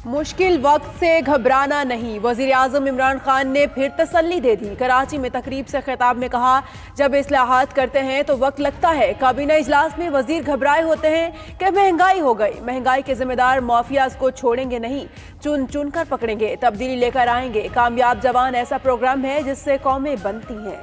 मुश्किल वक्त से घबराना नहीं, वज़ीर आज़म इमरान खान ने फिर तसल्ली दे दी। कराची में तकरीब से खिताब में कहा, जब इस्लाहात करते हैं तो वक्त लगता है। काबीना इजलास में वज़ीर घबराए होते हैं कि महंगाई हो गई। महंगाई के जिम्मेदार माफियाज को छोड़ेंगे नहीं, चुन चुन कर पकड़ेंगे, तब्दीली लेकर आएंगे। कामयाब जवान ऐसा प्रोग्राम है जिससे कौमें बनती हैं।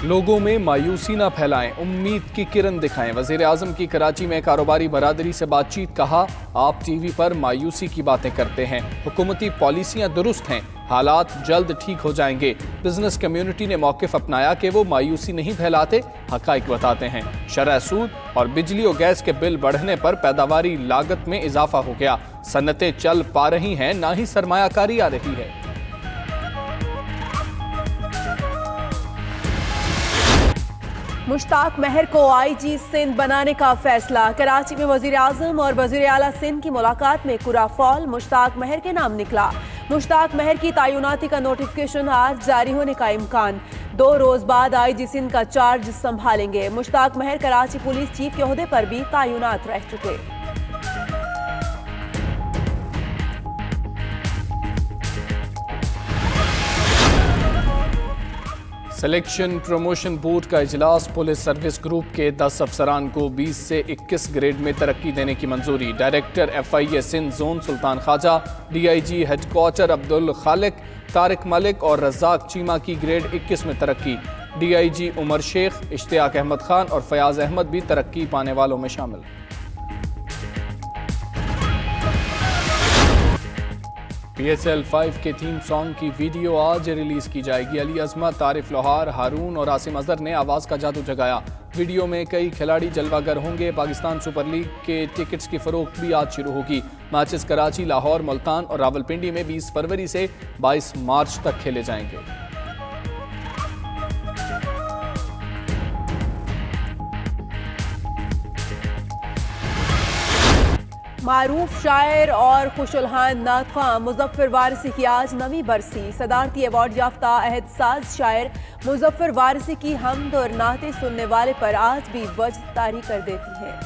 लोगों में मायूसी न फैलाएं, उम्मीद की किरण दिखाएं। वज़ीर आज़म की कराची में कारोबारी बरादरी से बातचीत। कहा, आप टीवी पर मायूसी की बातें करते हैं, हुकूमती पॉलिसियां दुरुस्त हैं, हालात जल्द ठीक हो जाएंगे। बिजनेस कम्युनिटी ने मौक़िफ़ अपनाया कि वो मायूसी नहीं फैलाते, हक़ाइक़ बताते हैं। शरह सूद और बिजली और गैस के बिल बढ़ने पर पैदावारी लागत में इजाफा हो गया। सन्नतें चल पा रही हैं, ना ही सरमायाकारी आ रही है। मुश्ताक महर को आईजी सिंध बनाने का फैसला। कराची में वज़ीर आज़म और वज़ीर आला सिंध की मुलाकात में कुरा फॉल मुश्ताक महर के नाम निकला। मुश्ताक महर की तैनाती का नोटिफिकेशन आज जारी होने का इम्कान। 2 रोज बाद आईजी सिंध का चार्ज संभालेंगे। मुश्ताक महर कराची पुलिस चीफ के ओहदे पर भी तैनात रह चुके। सिलेक्शन प्रमोशन बोर्ड का इजलास। पुलिस सर्विस ग्रुप के 10 अफसरान को 20 से 21 ग्रेड में तरक्की देने की मंजूरी। डायरेक्टर FIA सिंध जोन सुल्तान ख्वाजा, DIG हेडक्वार्टर अब्दुल खालिक, तारिक मलिक और रज़ाक चीमा की ग्रेड 21 में तरक्की। DIG उमर शेख, इश्तियाक अहमद खान और फयाज अहमद भी तरक्की पाने वालों में शामिल। PSL 5 के थीम सॉन्ग की वीडियो आज रिलीज की जाएगी। अली अजमत, तारिफ लोहार, हारून और आसिम अजहर ने आवाज़ का जादू जगाया। वीडियो में कई खिलाड़ी जलवागर होंगे। पाकिस्तान सुपर लीग के टिकट्स की फरोख्त भी आज शुरू होगी। मैचेस कराची, लाहौर, मुल्तान और रावलपिंडी में 20 फरवरी से 22 मार्च तक खेले जाएंगे। मारूफ शायर और खुशुलहान नातख़्वा मुज़फ़्फ़र वारिसी की आज नवी बरसी। सदारती अवार्ड याफ्ता अहदसाज शायर मुज़फ़्फ़र वारिसी की हमद और नाते सुनने वाले पर आज भी वजद तारी कर देती है।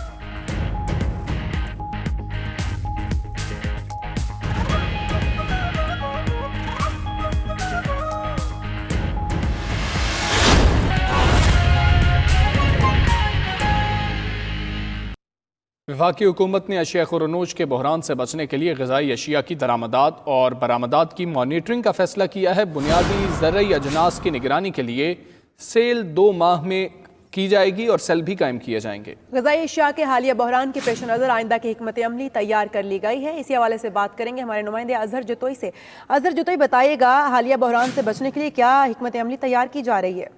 वफाकी हुकूमत ने अशिया खुरनोश के बहरान से बचने के लिए ग़िज़ाई अशिया की दरामदात और बरामदात की मॉनिटरिंग का फैसला किया है। बुनियादी ज़रई अजनास की निगरानी के लिए सेल 2 माह में की जाएगी और सेल भी कायम किए जाएंगे। ग़िज़ाई अशिया के हालिया बहरान के पेश नज़र आइंदा की हिकमत अमली तैयार कर ली गई है। इसी हवाले से बात करेंगे हमारे नुमाइंदे अजहर जतोई से। अजहर जतोई, बताइएगा हालिया बहरान से बचने के लिए क्या हिकमत अमली तैयार की जा रही है?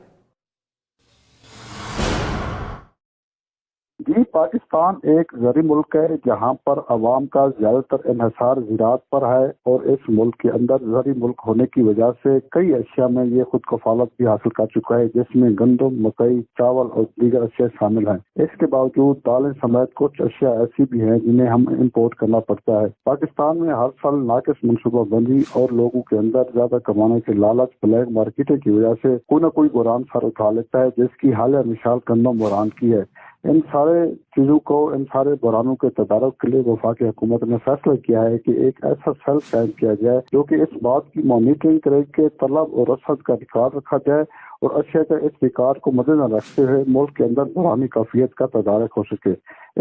जी, पाकिस्तान एक ज़री मुल्क है जहाँ पर अवाम का ज़्यादातर इन्हिसार ज़राअत पर है और इस मुल्क के अंदर ज़री मुल्क होने की वजह से कई अशिया में ये खुद कफालत भी हासिल कर चुका है, जिसमें गंदम, मकई, चावल और दीगर अशिया शामिल हैं। इसके बावजूद दालें समेत कुछ अशिया ऐसी भी हैं जिन्हें हम इम्पोर्ट करना पड़ता है। पाकिस्तान में हर साल नाकिस मनसूबाबंदी और लोगों के अंदर ज्यादा कमाने के लालच, ब्लैक मार्केटिंग की वजह से कोई न कोई बुरान सर उठा लेता है, जिसकी हालिया मिसाल गंदम बुरान की है। इन सारे चीजों को, इन सारे बुरानों के तदारुक के लिए वफाकी हुकूमत ने फैसला किया है कि एक ऐसा सेल कायम किया जाए जो कि इस बात की मॉनिटरिंग करे कि तलब और रसद का रिकॉर्ड रखा जाए और अशिया का इस रिकॉर्ड को मद्देनजर रखते हुए मुल्क के अंदर बुरानी काफियत का तदारक हो सके।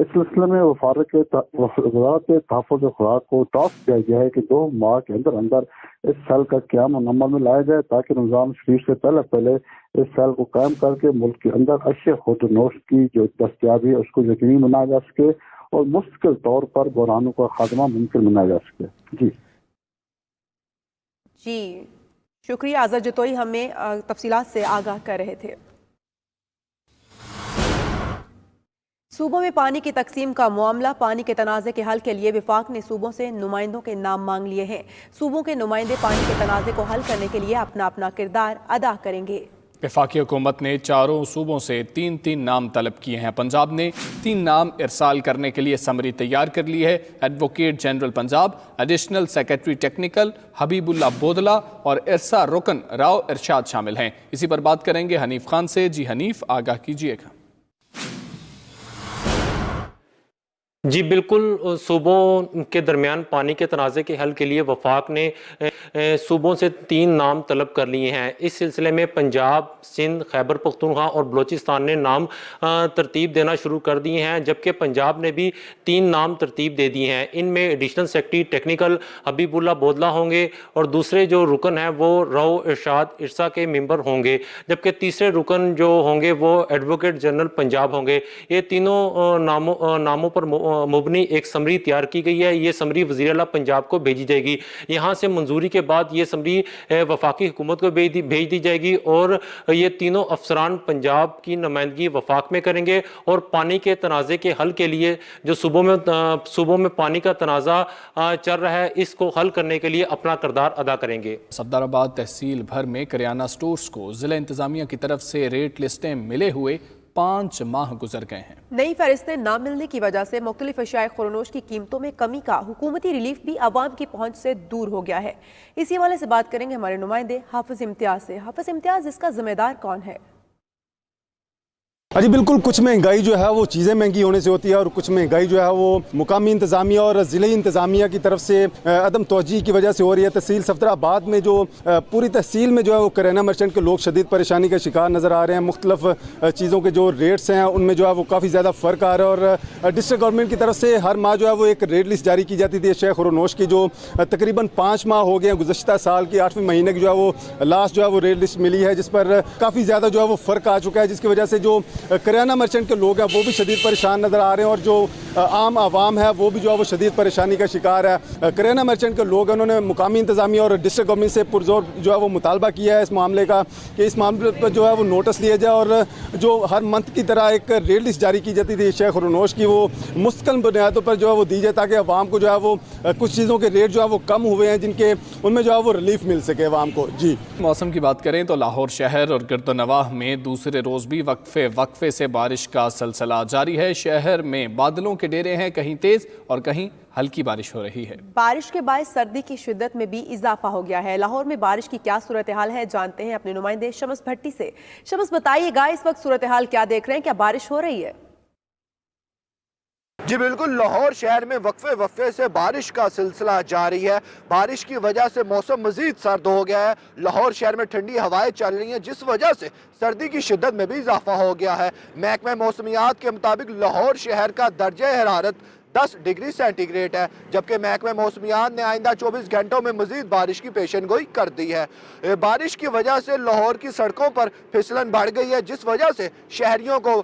इस सिलसिले में वज़ारत तहफ़्फ़ुज़ खुराक को टास्क दिया गया है कि 2 माह के अंदर अंदर इस सेल का क़याम अमल में लाया जाए ताकि रमज़ान शरीफ से पहले इस सेल को कायम करके मुल्क के अंदर अशिया खुर्द-नोश की जो दस्तयाबी है उसको यकीनी बनाया जा सके और मुस्तकिल तौर पर बुरानों का खात्मा मुमकिन बनाया जा सके। जी शुक्रिया आज़ाद जतोई, हमें तफसीलात से आगाह कर रहे थे। सूबों में पानी की तकसीम का मामला। पानी के तनाज़े के हल के लिए विफाक ने सूबों से नुमाइंदों के नाम मांग लिए हैं। सूबों के नुमाइंदे पानी के तनाज़े को हल करने के लिए अपना अपना किरदार अदा करेंगे। वफाकी हुकूमत ने चारों सूबों से 3-3 नाम तलब किए हैं। पंजाब ने 3 नाम इरसाल करने के लिए समरी तैयार कर ली है। Advocate general Punjab, additional secretary technical Habibullah Bodla और इरसा रुकन राव इरशाद शामिल हैं। इसी पर बात करेंगे हनीफ खान से। जी हनीफ, आगाह कीजिएगा। जी बिल्कुल, सूबों के दरमियान पानी के तनाज़े के हल के लिए वफाक ने सूबों से 3 नाम तलब कर लिए हैं। इस सिलसिले में पंजाब, सिंध, खैबर पख्तूनख्वा और बलूचिस्तान ने नाम तरतीब देना शुरू कर दिए हैं, जबकि पंजाब ने भी 3 नाम तरतीब दे दिए हैं। इनमें additional secretary technical Habibullah Bodla होंगे और दूसरे जो रुकन हैं वो राव इरशाद इरसा के मेंबर होंगे, जबकि तीसरे रुकन जो होंगे वो एडवोकेट जनरल पंजाब होंगे। ये तीनों नामों पर मुबनी एक समरी तैयार की गई है। ये समरी वज़ीर आला पंजाब को भेजी जाएगी। यहाँ से मंजूरी के बाद ये समरी वफाकी हुकूमत को भेज दी जाएगी और ये तीनों अफसरान पंजाब की नुमाइंदगी वफाक में करेंगे और पानी के तनाज़े के हल के लिए जो सूबों में पानी का तनाज़ा चल रहा है, इसको हल करने के लिए अपना किरदार अदा करेंगे। सफदराबाद तहसील भर में करियाना स्टोर्स को जिला इंतजामिया की तरफ से रेट लिस्टें मिले हुए 5 माह गुजर गए हैं। नई फहरिस्तें न मिलने की वजह से मुख्तलिफ अशियाए खुरनोश की कीमतों में कमी का हुकूमती रिलीफ भी आवाम की पहुंच से दूर हो गया है। इसी हवाले से बात करेंगे हमारे नुमाइंदे हाफिज इम्तियाज से। हाफिज इम्तियाज, इसका जिम्मेदार कौन है? जी बिल्कुल, कुछ महंगाई जो है वो चीज़ें महंगी होने से होती है और कुछ महंगाई जो है वो मुकामी इंतज़ामिया और ज़िले इंतज़ामिया की तरफ से अदम तवज्जी की वजह से हो रही है। तहसील सफदराबाद में जो पूरी तहसील में जो है वो करियाना मर्चेंट के लोग शदीद परेशानी का शिकार नज़र आ रहे हैं। मुख्तलिफ चीज़ों के जो रेट्स हैं उनमें जो है वो काफ़ी ज़्यादा फ़र्क आ रहा है और डिस्ट्रिक्ट गवर्नमेंट की तरफ से हर माह जो है वो एक रेट लिस्ट जारी की जाती थी शेख खुरनोश की, जो तकरीबन 5 माह हो गए हैं। गुज़श्ता साल की 8वें महीने की जो है वो लास्ट जो है वो रेट लिस्ट मिली है, जिस पर काफ़ी ज़्यादा जो है वो फ़र्क आ चुका है, जिसकी वजह से जो करियाना मर्चेंट के लोग हैं वो भी शदीद परेशान नज़र आ रहे हैं और जो आम आवाम है वो भी जो है वो शदीद परेशानी का शिकार है। करियाना मर्चेंट के लोग उन्होंने मुकामी इंतज़ामिया और डिस्ट्रिक्ट गवर्नमेंट से पुरजोर जो है वो मुतालबा किया है इस मामले का कि इस मामले पर जो है वो नोटिस लिया जाए और जो हर मंथ की तरह एक रेट लिस्ट जारी की जाती थी शेख खुरनोश की, वो मुस्तकिल बुनियादों पर जो है वो दी जाए ताकि आवाम को जो है वो कुछ चीज़ों के रेट जो है वो कम हुए हैं जिनके उनमें जो है वो रिलीफ मिल सके आवाम को। जी, मौसम की बात करें तो लाहौर शहर और गिरदोनवाह में दूसरे रोज़ भी वक्फे से बारिश का सिलसिला जारी है। शहर में बादलों के डेरे हैं, कहीं तेज और कहीं हल्की बारिश हो रही है। बारिश के बायस सर्दी की शिद्दत में भी इजाफा हो गया है। लाहौर में बारिश की क्या सूरत हाल है, जानते हैं अपने नुमाइंदे शमस भट्टी से। शमस, बताइएगा इस वक्त सूरत हाल क्या देख रहे हैं, क्या बारिश हो रही है? जी बिल्कुल, लाहौर शहर में वक्फे से बारिश का सिलसिला जारी है। बारिश की वजह से मौसम मजीद सर्द हो गया है। लाहौर शहर में ठंडी हवाएं चल रही हैं, जिस वजह से सर्दी की शिद्दत में भी इजाफा हो गया है। महकमा मौसमियात के मुताबिक लाहौर शहर का दर्जा हरारत 10 डिग्री सेंटीग्रेड है, जबकि महकमा मौसमियात ने आइंदा 24 घंटों में मजीद बारिश की पेशनगोई कर दी है। बारिश की वजह से लाहौर की सड़कों पर फिसलन बढ़ गई है, जिस वजह से शहरियों को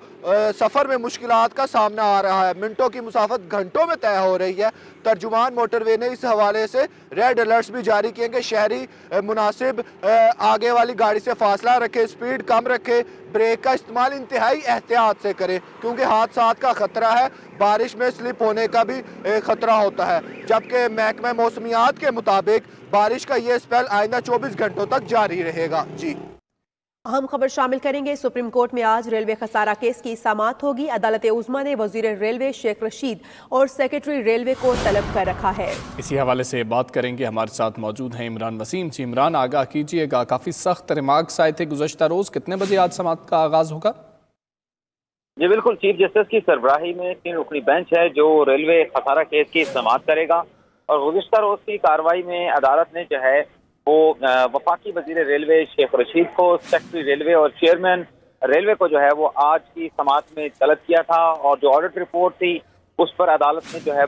सफ़र में मुश्किलात का सामना आ रहा है। मिनटों की मुसाफत घंटों में तय हो रही है। तर्जुमान मोटरवे ने इस हवाले से रेड अलर्ट्स भी जारी किए कि शहरी मुनासिब आगे वाली गाड़ी से फासला रखे, स्पीड कम रखे, ब्रेक का इस्तेमाल इंतहाई एहतियात से करें क्योंकि हादसात का खतरा है। बारिश में स्लिप होने का भी खतरा होता है। जबकि महकमा मौसमियात के मुताबिक बारिश का ये स्पेल आइंदा 24 घंटों तक जारी रहेगा। जी, अहम खबर शामिल करेंगे। सुप्रीम कोर्ट में आज रेलवे खसारा केस की समाअत होगी। अदालत उज़्मा ने वजीर रेलवे शेख रशीद और सेक्रेटरी रेलवे को तलब कर रखा है। इसी हवाले से बात करेंगे, हमारे साथ मौजूद हैं इमरान वसीम। जी इमरान, आगाह कीजिएगा, काफ़ी सख्त रिमार्क्स आए थे गुज़श्ता रोज़, कितने बजे आज समाअत का आगाज़ होगा? जी बिल्कुल, चीफ जस्टिस की सरबराही में 3 रुकनी बेंच है जो रेलवे खसारा केस की समाअत करेगा और गुज़श्ता रोज़ की कार्रवाई में अदालत ने जो है वो वफाकी वजीर रेलवे शेख रशीद को, सेक्रेटरी रेलवे और चेयरमैन रेलवे को जो है वो आज की समाअत में तलब किया था और जो ऑडिट रिपोर्ट थी उस पर अदालत ने जो है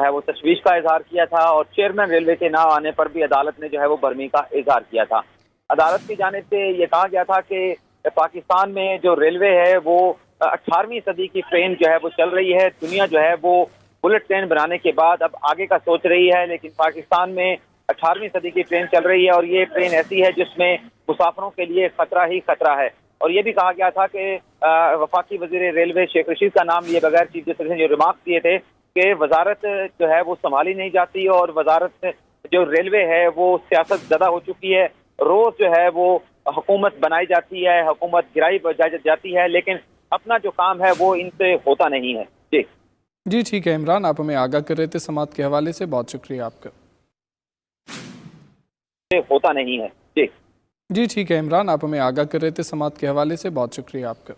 वो तशवीश का इजहार किया था और चेयरमैन रेलवे के ना आने पर भी अदालत ने जो है वो बर्मी का इजहार किया था। अदालत की जानिब से ये कहा गया था कि पाकिस्तान में जो रेलवे है वो 18वीं सदी की ट्रेन जो है वो चल रही है। दुनिया जो है वो बुलेट ट्रेन बनाने के बाद अब आगे का सोच रही है, लेकिन पाकिस्तान में 18वीं सदी की ट्रेन चल रही है और ये ट्रेन ऐसी है जिसमें मुसाफिरों के लिए खतरा ही खतरा है। और ये भी कहा गया था कि वफाकी वजीर रेलवे शेख रशीद का नाम लिए बगैर चीफ जस्टिस ने जो रिमार्क्स दिए थे कि वजारत जो है वो संभाली नहीं जाती और वजारत जो रेलवे है वो सियासत ज़दा हो चुकी है। रोज जो है वो हुकूमत बनाई जाती है, हुकूमत गिराई जाती है, लेकिन अपना जो काम है वो इनसे होता नहीं है। जी ठीक है इमरान, आप हमें आगाह कर रहे थे समाअत के हवाले से, बहुत शुक्रिया आपका। होता नहीं है। जी ठीक है इमरान, आप हमें आगाह कर रहे थे समाअत के हवाले से, बहुत शुक्रिया आपका।